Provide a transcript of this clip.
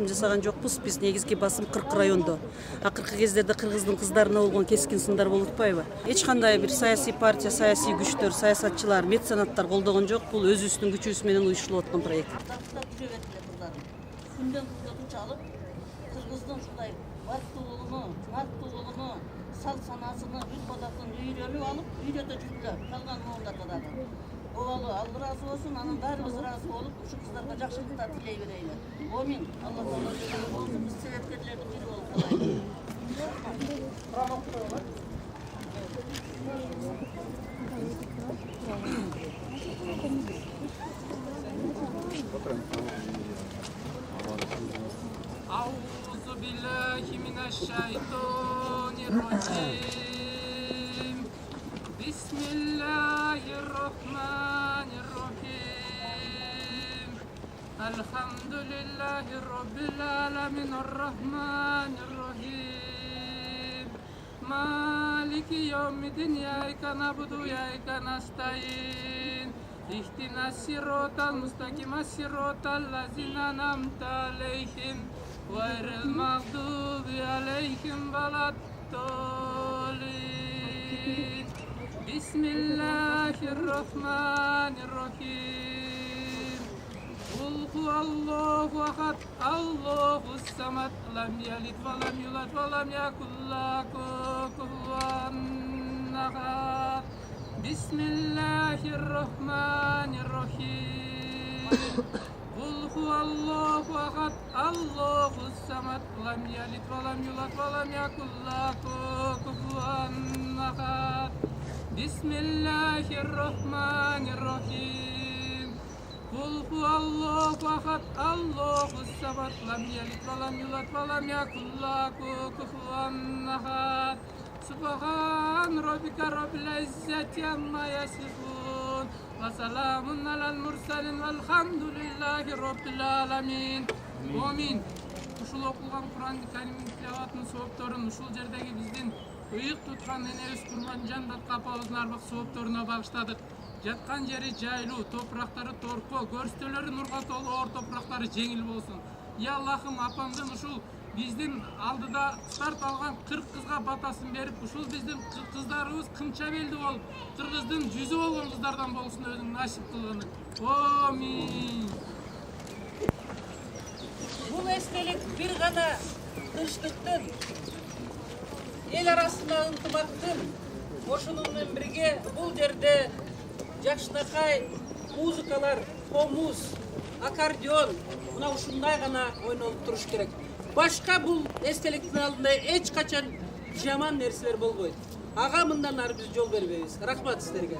басым жасаган жокпуз. Биз негизги басым Кыркы райондо. Акыркы кездерде кыргыздын кыздарына болгон кескин сындар болуп атпайбы? Эч кандай бир саясий партия, саясий күчтөр, саясатчылар, меценаттар колдогон жок. Бул өзүбүздүн күчүбүз менен уюштурулуп аткан проект. Күндөн күнгө чалып, кыргыздын ушундай баттуулугуну, сал санасыны, үз бадатын үйрөнүп алып, үйрөтө жүрдүлөр. Калган моңдарды дагы. Обалы Алла разы болсун, анын баарыбыз разы болуп, ушу кыздарга жакшылыктар тилей берейли. Амин. Алла таала жолдо болсун, биз себепкерлердин бири болуп калайлы. أعوذ بالله من الشيطان الرجيم بسم الله الرحمن الرحيم الحمد لله رب العالمين الرحمن الرحيم مالك يوم الدين إياك نعبد وإياك نستعين اهدنا الصراط المستقيم صراط الذين أنعمت عليهم غير المغضوب عليهم ولا الضالين بسم الله الرحمن الرحيم قل هو الله أحد الله الصمد لم يلد ولم يولد ولم يكن له كفوا أحد بسم الله الرحمن الرحيم قل هو الله أحد الله الصمد لم يلد ولم يولد ولم يكن له كفوا أحد بسم الله الرحمن الرحيم قل هو الله أحد الله الصمد لم يلد ولم يولد ولم يكن له كفوا أحد سبحان ربك رب العزة عما يصفون وسلام على المرسلين والحمد لله رب العالمين. Амин. Ушул окулган Кур'ан-ы Каримдин тилаватынын соопторун ушул жердеги биздин ыйык туткан энебиз Курманжан Баткапабыздын арбак соопторуна багыштадык. Жаткан жери жайлуу, топурактары торко, көрүстөлөрү нурга толуу, оор топурактары жеңил болсун. Я Аллахым, апамдын ушул биздин алдыда старт алган 40 кызга батасын берип, ушул биздин кыздарыбыз кымча белди болуп, кыргыздын жүзү болгон кыздардан болсун өзүң насип кылганы. Амин. Бул эстелик бир гана тынчтыктын, эл арасында ынтымактын, ошону менен бирге бул жерде жакшынакай музыкалар, комуз, аккордеон, мына ушундай гана ойнолуп туруш керек. Башка бул эстеликтин алдында эч качан жаман нерселер болбойт. Ага мындан ары биз жол бербейбиз. Рахмат силерге.